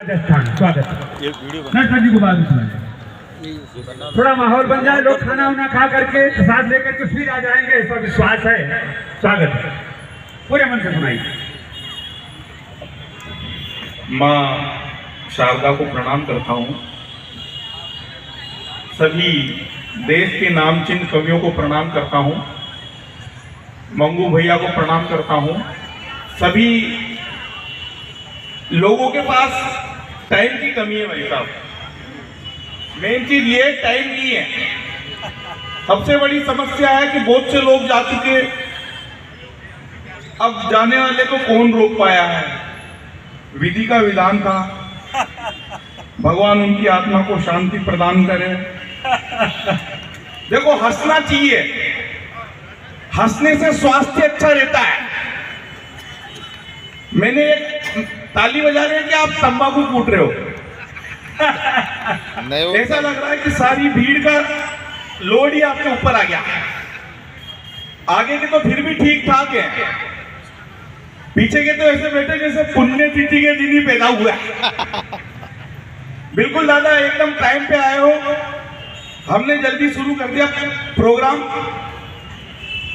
स्वागत नटवर जी को बाद में सुनाएंगे। थोड़ा माहौल बन जाए, लोग खाना वाना खा करके प्रसाद लेकर के फिर आ जाएंगे, ऐसा विश्वास है। स्वागत है, पूरे मन से सुनाइए। माँ शारदा को प्रणाम करता हूँ, सभी देश के नामचीन कवियों को प्रणाम करता हूँ, मंगू भैया को प्रणाम करता हूँ। सभी लोगों के पास टाइम की कमी है भाई साहब, मेन चीज ये टाइम नहीं है। सबसे बड़ी समस्या है कि बहुत से लोग जा चुके, अब जाने वाले को कौन रोक पाया है। विधि का विधान था, भगवान उनकी आत्मा को शांति प्रदान करे। देखो हंसना चाहिए, हंसने से स्वास्थ्य अच्छा रहता है। मैंने एक ताली बजा रहे हैं कि आप तंबाकू कूट रहे हो। ऐसा लग रहा है कि सारी भीड़ का लोड ही आपके ऊपर आ गया। आगे के तो फिर भी ठीक ठाक है, पीछे के तो ऐसे बैठे जैसे पुण्यतिथि के दिन ही पैदा हुआ है। बिल्कुल दादा एकदम टाइम पे आए हो। हमने जल्दी शुरू कर दिया प्रोग्राम।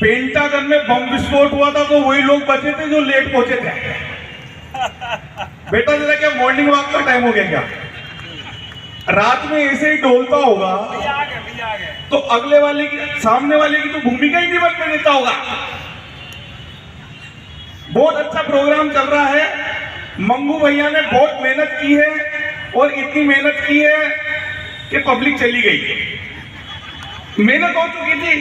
पेंटागन में बम विस्फोट हुआ था तो वही लोग बचे थे जो लेट पहुंचे थे। बेटा जरा क्या मॉर्निंग वॉक का टाइम हो गया क्या? रात में ऐसे ही डोलता होगा तो अगले वाले की, सामने वाले की तो भूमिका ही नहीं बनने देता होगा। बहुत अच्छा प्रोग्राम चल रहा है। मंगू भैया ने बहुत मेहनत की है और इतनी मेहनत की है कि पब्लिक चली गई। मेहनत हो चुकी थी,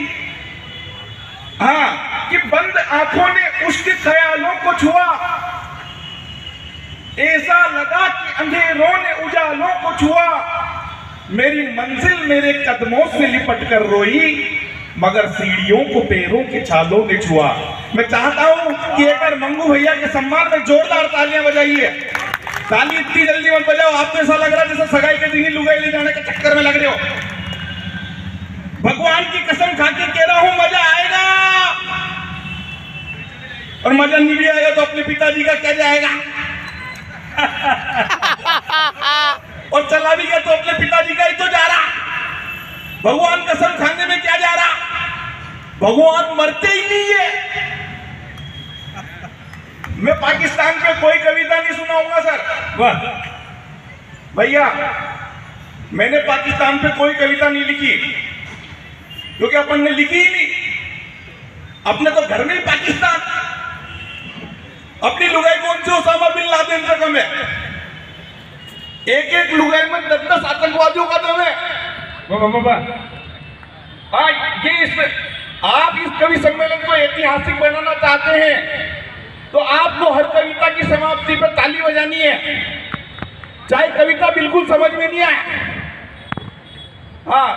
हाँ, कि बंद आंखों ने उसके ख्यालों को छुआ, ऐसा लगा कि अंधेरों ने उजालों को छुआ। मेरी मंजिल मेरे कदमों से लिपट कर रोई, मगर सीढ़ियों को पैरों के छालों ने छुआ। मैं चाहता हूं कि एक बार मंगू भैया के सम्मान में जोरदार तालियां बजाइए। ताली इतनी जल्दी मत बजाओ, आपको ऐसा लग रहा है जैसे सगाई के दिन ही लुगाई ले जाने के चक्कर में लग रहे हो। भगवान की कसम खा के कह रहा हूं मजा आएगा, और मजा नहीं भी आएगा तो अपने पिताजी का क्या जाएगा। और चला भी गया तो अपने पिताजी का ही तो जा रहा। भगवान कसम खाने में क्या जा रहा, भगवान मरते ही नहीं है। मैं पाकिस्तान पे कोई कविता नहीं सुनाऊंगा सर। वाह भैया, मैंने पाकिस्तान पे कोई कविता नहीं लिखी क्योंकि अपन ने लिखी ही नहीं। अपने तो घर में ही पाकिस्तान, अपनी लुगाई कौन सी ओसामा बिन लादेन से कम है? एक एक लुगाई में 10-10 आतंकवादियों का दम है। आप इस कवि सम्मेलन को ऐतिहासिक बनाना चाहते हैं तो आपको हर कविता की समाप्ति पर ताली बजानी है, चाहे कविता बिल्कुल समझ में नहीं आए। हाँ,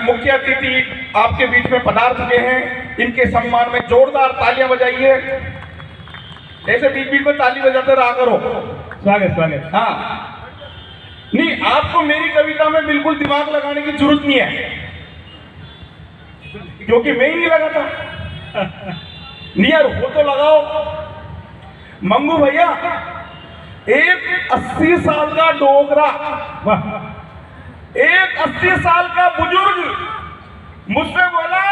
मुख्य अतिथि आपके बीच में पधार चुके हैं, इनके सम्मान में जोरदार तालियां बजाइए। ऐसे बीच बीच में ताली बजाते रहा करो। स्वागत स्वागत। हाँ, नहीं आपको मेरी कविता में बिल्कुल दिमाग लगाने की जरूरत नहीं है, क्योंकि मैं ही नहीं लगाता। नहीं यार, वो तो लगाओ। मंगू भैया, एक 80 साल का डोगरा, एक 80 साल का बुजुर्ग मुझसे बोला,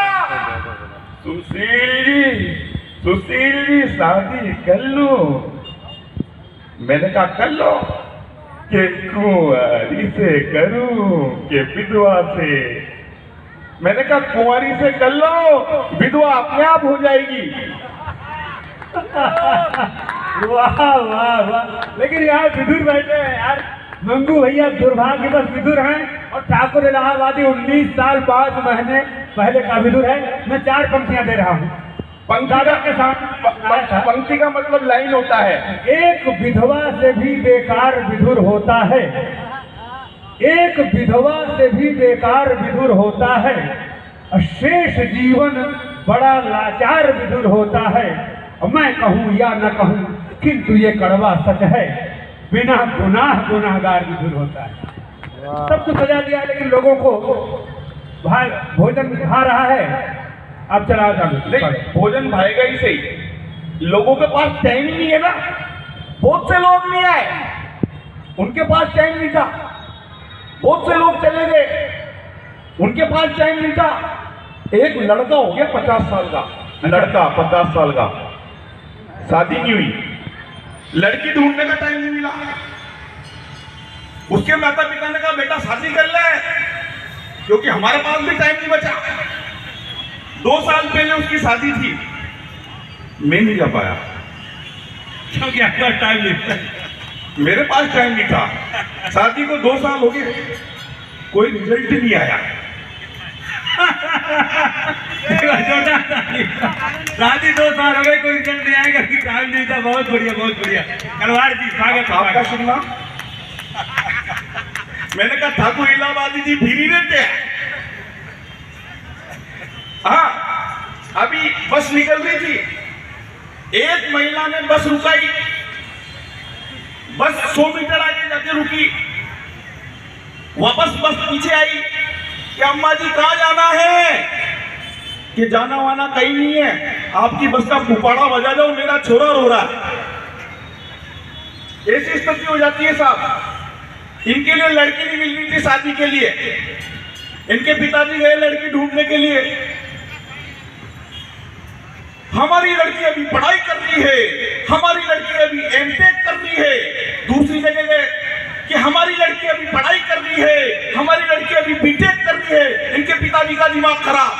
सुशील जी शादी कर लो। मैंने कहा कर लो, कि कुंवारी से करूं कि विधवा से? मैंने कहा कुंवारी से कर लो, विधवा अपने आप हो जाएगी। वाह वाह वाह, लेकिन यार विदुर बैठे हैं यार। मंगू भैया दुर्भाग्य बस विदुर हैं, और ठाकुर इलाहाबादी 19 साल 5 महीने पहले का विदुर है। मैं 4 पंक्तियां दे रहा हूँ। पंक्ति का मतलब लाइन होता है। एक विधवा से भी बेकार विधुर होता है, एक विधवा से भी बेकार विधुर होता है, शेष जीवन बड़ा लाचार विधुर होता है। मैं कहूँ या न कहूँ किंतु ये कड़वा सच है, बिना गुनाह गुनाहगार विधुर होता है। सब कुछ सजा दिया, लेकिन लोगों को भोजन खा रहा है। अब चला भोजन भाएगा ही सही, लोगों के पास टाइम ही नहीं है ना। बहुत से लोग नहीं आए, उनके पास टाइम नहीं था। बहुत से लोग चले गए, उनके पास टाइम नहीं था। एक लड़का हो गया 50 साल का, लड़का 50 साल का, शादी नहीं हुई, लड़की ढूंढने का टाइम नहीं मिला। उसके माता पिता ने कहा बेटा शादी कर ले, क्योंकि हमारे पास भी टाइम नहीं बचा। 2 साल पहले उसकी शादी थी, मैं नहीं जा पाया क्योंकि आपका टाइम नहीं था। मेरे पास टाइम नहीं था। शादी को 2 साल हो गए, कोई रिजल्ट नहीं आया। शादी 2 साल हो गए, कोई रिजल्ट नहीं आएगा, टाइम नहीं था। बहुत बढ़िया, बहुत बढ़िया। कलवाड़ जी स्वागत आपका सुनना। मैंने कहा ठाकुर इलाहाबादी जी फ्री रहते हैं। हाँ, अभी बस निकल रही थी, एक महिला ने बस रुकाई, बस 100 मीटर आगे जाके रुकी, वापस बस पीछे आई कि अम्मा जी कहाँ जाना है? कि जाना वाना कहीं नहीं है, आपकी बस का फुफाड़ा बजा दो, मेरा छोरा रो रहा है। ऐसी स्थिति हो जाती है साहब। इनके लिए लड़की नहीं मिल रही थी शादी के लिए, इनके पिताजी गए लड़की ढूंढने के लिए। हमारी लड़की अभी पढ़ाई कर रही है, हमारी लड़की अभी एमटेक कर रही है। दूसरी जगह गए कि हमारी लड़की अभी पढ़ाई कर रही है, हमारी लड़की अभी बीटेक कर रही है। इनके पिताजी का दिमाग खराब,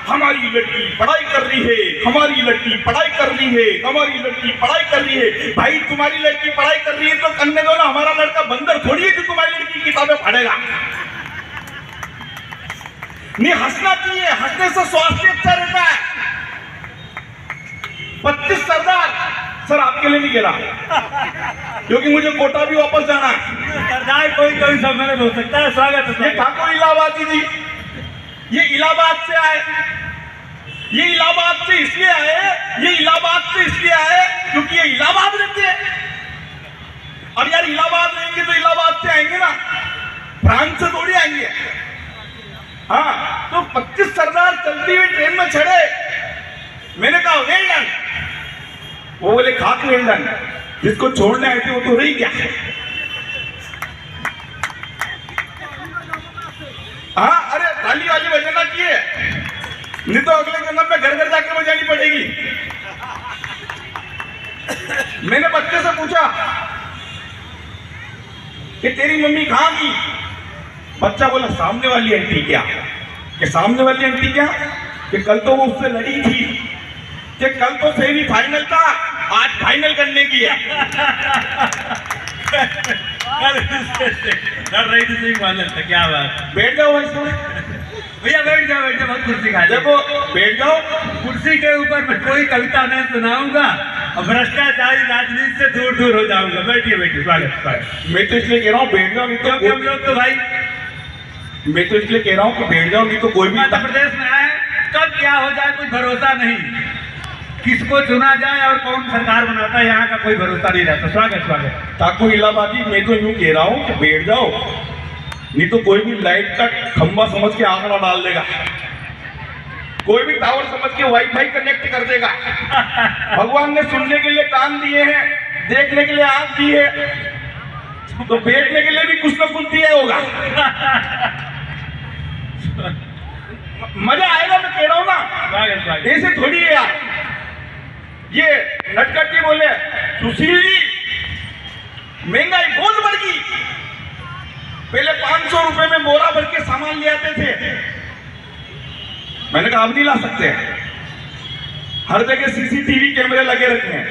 हमारी लड़की पढ़ाई कर रही है, हमारी लड़की पढ़ाई कर रही है, हमारी लड़की पढ़ाई कर रही है। भाई तुम्हारी लड़की पढ़ाई कर रही है तो करने दो ना, हमारा लड़का बंदर थोड़ी है कि तुम्हारी लड़की किताबें पढ़ेगा। नहीं, हंसना चाहिए, हंसने से स्वास्थ्य अच्छा रहता है। 25 सरदार सर आपके लिए नहीं कह रहा, क्योंकि मुझे कोटा भी वापस जाना है। सरदार कोई सम्मेलन हो सकता है। स्वागत है। ये ठाकुर इलाहाबादी जी, ये इलाहाबाद से आए, ये इलाहाबाद से इसलिए आए, ये इलाहाबाद से इसलिए आए क्योंकि ये इलाहाबाद रहते हैं। और यार इलाहाबाद रहेंगे तो इलाहाबाद से आएंगे ना, फ्रांस से थोड़ी आएंगे। हाँ, तो 25 सरदार चलती हुई ट्रेन में चढ़े। मैंने कहा वेल डन। वो बोले खाक वेल डन, जिसको छोड़ने आए थे वो तो रही गया। हाँ, अरे ताली वाली बजाना चाहिए, नहीं तो अगले जन्म में घर घर जाके बजानी पड़ेगी। मैंने बच्चे से पूछा कि तेरी मम्मी कहाँ की? बच्चा बोला सामने वाली आंटी। क्या? कि सामने वाली आंटी क्या? कि कल तो वो उससे लड़ी थी, कि कल तो सेमीफाइनल था, आज फाइनल करने की है। क्या बात। बैठ जाओ वैसे भैया, बैठ जाओ, बहुत कुर्सी खा। देखो बैठ जाओ। कुर्सी के ऊपर मैं कोई कविता नहीं सुनाऊंगा और भ्रष्टाचारी राजनीति से दूर दूर हो जाऊंगा। बैठिए बैठिए, स्वागत। मैं तो इसलिए कह रहा हूँ बैठ जाओ, नहीं तो हम लोग तो भाई, मैं तो इसलिए कह रहा हूँ कि बैठ जाओ, नहीं तो कोई भी। मध्य प्रदेश में आए, कब क्या हो जाए कुछ भरोसा नहीं, किसको चुना जाए और कौन सरकार बनाता है, यहाँ का कोई भरोसा नहीं रहता। स्वागत। ठाकुर इलाहाबादी, मैं तो यूं कह रहा हूँ कि बैठ जाओ, नहीं तो कोई भी लाइट का खंबा समझ के आंकड़ा डाल देगा, कोई भी टावर समझ के वाईफाई कनेक्ट कर देगा। भगवान ने सुनने के लिए कान दिए हैं, देखने के लिए आंख दी है, तो बैठने के लिए भी कुछ ना कुछ दिया होगा। मजा आएगा, मैं कह रहा हूँ ना, ऐसे थोड़ी है यार। ये नटखट जी बोले सुशील जी महंगाई बहुत बढ़ गई, पहले 500 रुपए में बोरा भर के सामान ले आते थे। मैंने कहा अब नहीं ला सकते, हर जगह सीसीटीवी कैमरे लगे रखे हैं,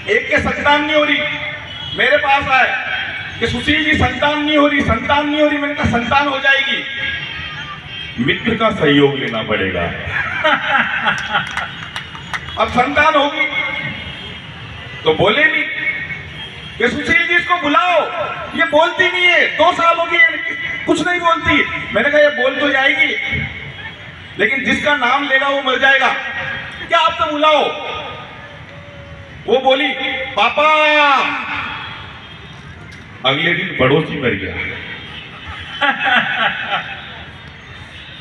एक के संतान नहीं हो रही, मेरे पास आए कि सुशील जी संतान नहीं हो रही, संतान नहीं हो रही। मैंने कहा संतान हो जाएगी, मित्र का सहयोग लेना पड़ेगा। अब संतान होगी तो बोले नहीं कि सुशील जी इसको बुलाओ, ये बोलती नहीं है, 2 साल हो गए कुछ नहीं बोलती। मैंने कहा ये बोल तो जाएगी, लेकिन जिसका नाम लेगा वो मर जाएगा, क्या आप तो बुलाओ। वो बोली पापा, अगले दिन पड़ोसी मर गया।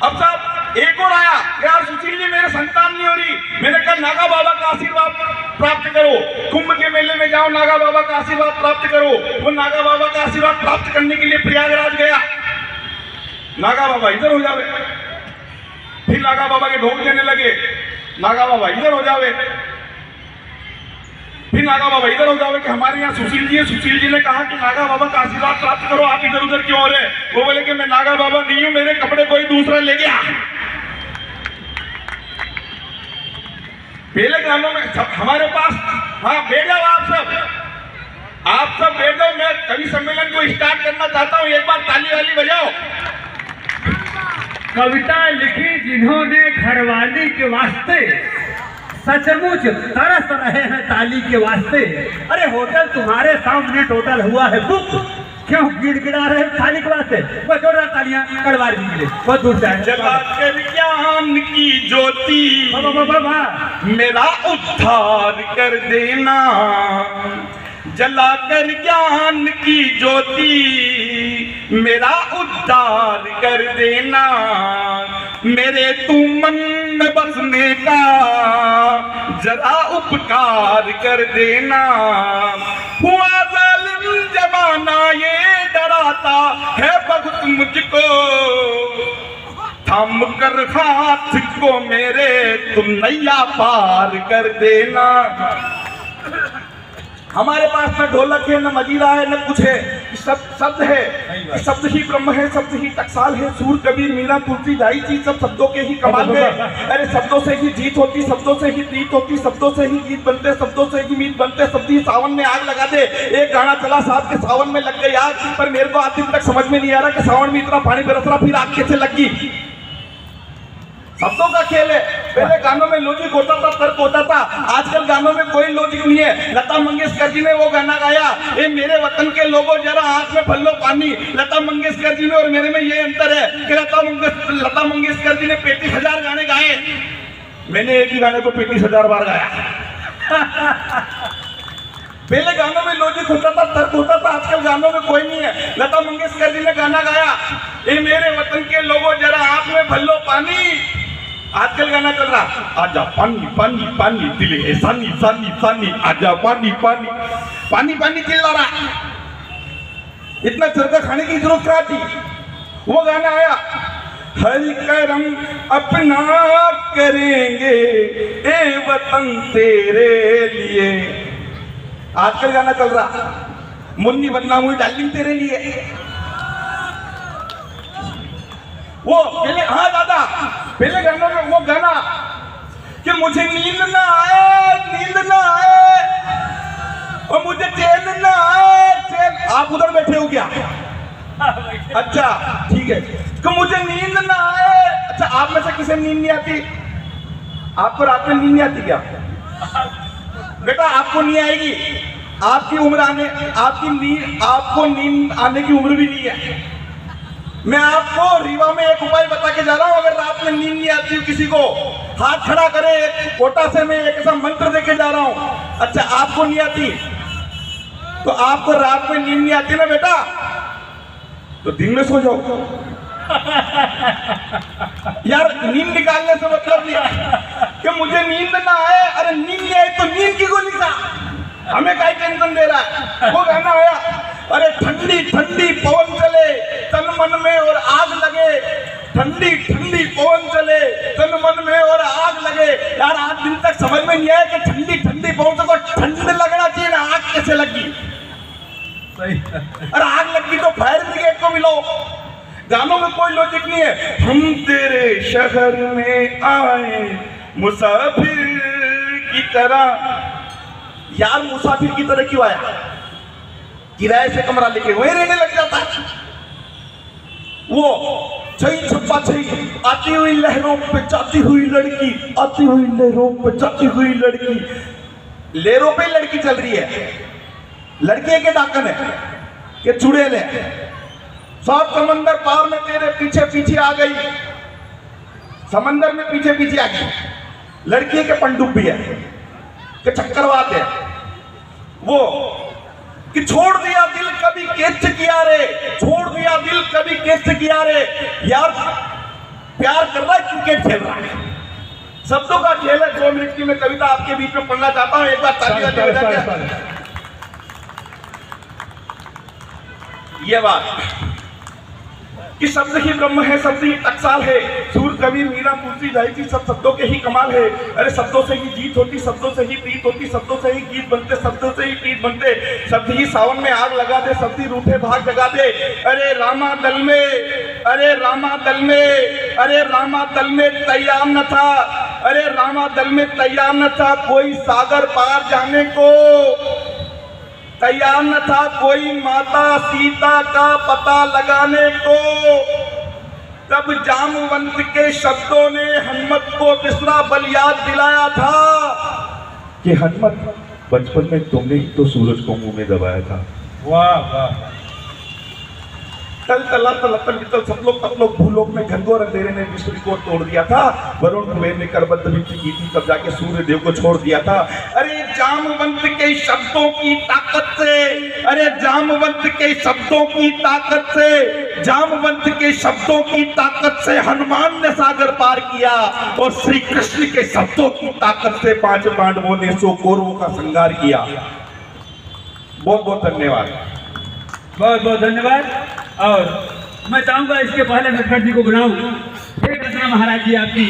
अब साहब एक और आया, यार सुशील जी मेरे संतान नहीं हो रही। मैंने कहा नागा बाबा का आशीर्वाद प्राप्त करो, कुंभ के मेले में जाओ, नागा बाबा का आशीर्वाद प्राप्त करो। वो नागा बाबा का आशीर्वाद प्राप्त करने के लिए प्रयागराज गया। नागा बाबा इधर हो जावे, फिर नागा बाबा के ढोक देने लगे, नागा बाबा इधर हो जावे, फिर नागा बाबा इधर हो जावे कि हमारे यहाँ सुशील जी है। सुशील जी ने कहा कि नागा बाबा का आशीर्वाद प्राप्त करो, आप इधर उधर क्यों हो रहे? वो बोले कि मैं नागा बाबा नहीं हूं, मेरे कपड़े कोई दूसरा ले गया। पहले गानों में सब हमारे पास, हाँ बैठ जाओ आप सब बैठ जाओ। मैं कवि सम्मेलन को स्टार्ट करना चाहता हूँ, एक बार ताली वाली बजाओ। कविता लिखी जिन्होंने घरवाली के वास्ते, सचमुच तरस रहे हैं ताली के वास्ते। अरे होटल तुम्हारे सामने टोटल हुआ है बुक, क्यों गिड़गिड़ा रहे ताली के वास्ते? बस जोड़ रहा तालियां कड़वार भी मिले बहुत दूर से। जलाकर ज्ञान की ज्योति मेरा उद्धार कर देना, जलाकर ज्ञान की ज्योति मेरा उद्धार कर देना, मेरे तू मन में बसने का जरा उपकार कर देना। हुआ जालिम जमाना ये डराता है बहुत मुझको, थम कर हाथ को मेरे तुम नैया पार कर देना। हमारे पास न ढोलक है, न मजीरा है, न कुछ है, शब्द है, शब्द ही ब्रह्म है, शब्द ही टकसाल है। सूर कबीर मीरा तुलसी दाई चीज सब शब्दों के ही कमाल है। अरे शब्दों से ही जीत होती, शब्दों से ही प्रीत होती, शब्दों से ही गीत बनते, शब्दों से ही मीत बनते। शब्द ही सावन में आग लगा दे। एक गाना चला साथ के सावन में लग गई आग, पर मेरे को आज दिन तक समझ में नहीं आ रहा कि सावन में इतना पानी बरस रहा फिर आग कैसे लगी। शब्दों का खेल है। पहले गानों में लॉजिक होता था, तर्क होता था, आजकल गानों में कोई लॉजिक नहीं है। लता मंगेशकर जी ने वो गाना गाया, ये मेरे वतन के लोगों जरा आंख में भर लो पानी। लता मंगेशकर जी में और मेरे में ये अंतर है कि लता मंगेशकर जी ने 35,000 गाने गाए, मैंने एक ही गाने को 35,000 बार गाया। पहले गानों में लॉजिक होता था, तर्क होता था, आजकल गानों में कोई नहीं है। लता मंगेशकर जी ने गाना गाया, ये मेरे वतन के लोगों जरा आंख में भर लो पानी। आजकल गाना चल रहा, आजा पानी पानी पानी दिल है सानी सानी सानी, आजा पानी पानी पानी पानी चिल्ला रहा। इतना चरका खाने की जरूरत क्या थी? वो गाना आया, हर करम अपना करेंगे ए वतन तेरे लिए। आजकल गाना चल रहा, मुन्नी बदनाम हुई डार्लिंग तेरे लिए। वो पहले, हाँ दादा, पहले गानों में वो गाना कि मुझे नींद ना आए, नींद ना आए, और मुझे चैन ना आए, चैन। आप उधर बैठे हो क्या? अच्छा ठीक है। कि मुझे नींद ना आए। अच्छा, आप में से किसे नींद नहीं आती? आपको रात में नींद नहीं आती क्या? बेटा आपको नहीं आएगी, आपकी उम्र आने, आपको नींद आने की उम्र भी नहीं है। मैं आपको रीवा में एक उपाय बता के जा रहा हूं, अगर रात में नींद नहीं आती किसी को, हाथ खड़ा करे, कोटा से मैं एक ऐसा मंत्र देके जा रहा हूं। अच्छा आपको नहीं आती, तो आपको रात में नींद नहीं आती ना बेटा, तो दिन में सो जाओ। यार नींद निकालने से मतलब नहीं कि मुझे नींद ना आए। अरे नींद नहीं आई तो नींद की गोली खा, हमें क्या टेंशन दे रहा है? वो गाना आया, अरे ठंडी ठंडी पवन चले तन मन में और आग लगे, ठंडी ठंडी पवन चले तन मन में और आग लगे। यार आज दिन तक समझ में नहीं आया कि ठंडी ठंडी पवन से तो ठंड लगना चाहिए ना, आग कैसे लगी? अरे आग लगी तो फायर ब्रिगेड को मिलो। गानों में कोई लॉजिक नहीं है। हम तेरे शहर में आए मुसाफिर की तरह। यार मुसाफिर की तरह क्यों आया? किराए से कमरा लेके वहीं रहने लग जाता है। वो छई छप्पा छई, आती हुई लहरों पे जाती हुई लड़की, आती हुई लहरों पे जाती हुई लड़की। लहरों पे लड़की चल रही है, लड़के के डाकन है कि चुड़ैल है। सात समंदर पार में तेरे पीछे पीछे आ गई, समंदर में पीछे पीछे आ गई। लड़की के पंडुब्बी है कि चक्करवात है। वो कि छोड़ दिया दिल कभी केच किया रे, छोड़ दिया दिल कभी केच किया रे। यार प्यार कर रहा है, क्रिकेट खेल रहा है। शब्दों का खेल है। 2 मिनट की मैं कविता आपके बीच में पढ़ना चाहता हूं, एक बार ताली वाली बजा के। ये बात कि शब्द ही ब्रह्म है, शब्द ही टकसाल है। सूर कबीर मीरा तुलसी जायसी सब शब्दों के ही कमाल है। अरे शब्दों से ही जीत होती, शब्दों से ही प्रीत होती, शब्दों से ही गीत बनते, शब्दों से ही प्रीत बनते। शब्द ही सावन में आग लगा दे, शब्द ही रूठे भाग जगा दे। अरे रामा दल में, अरे रामा दल में, अरे रामा दल में तैयार न था, अरे रामा दल में तैयार न था कोई सागर पार जाने को, तैयार न था कोई माता सीता का पता लगाने को। तब जामवंत के शब्दों ने हनुमत को तीसरा बल याद दिलाया था कि हनुमत बचपन में तुमने ही तो सूरज को मुंह में दबाया था। वाह वाह। तल तला तलतल वितल सतलोक तपलोक भूलोक में घनघोर अंधेरे ने विष्णु को तोड़ दिया था। वरुण कुबेर ने करबद्ध मिट्टी की थी, तब जाके सूर्य देव को छोड़ दिया था। अरे जामवंत के शब्दों की ताकत से, अरे जामवंत के शब्दों की ताकत से, जामवंत के शब्दों की ताकत से हनुमान ने सागर पार किया, और श्री कृष्ण के शब्दों की ताकत से 5 पांडवों ने 100 कौरवों का संहार किया। बहुत बहुत धन्यवाद। बहुत बहुत धन्यवाद। और मैं चाहूंगा इसके पहले नटखट जी को बुलाऊं। एक रचना महाराज जी आपकी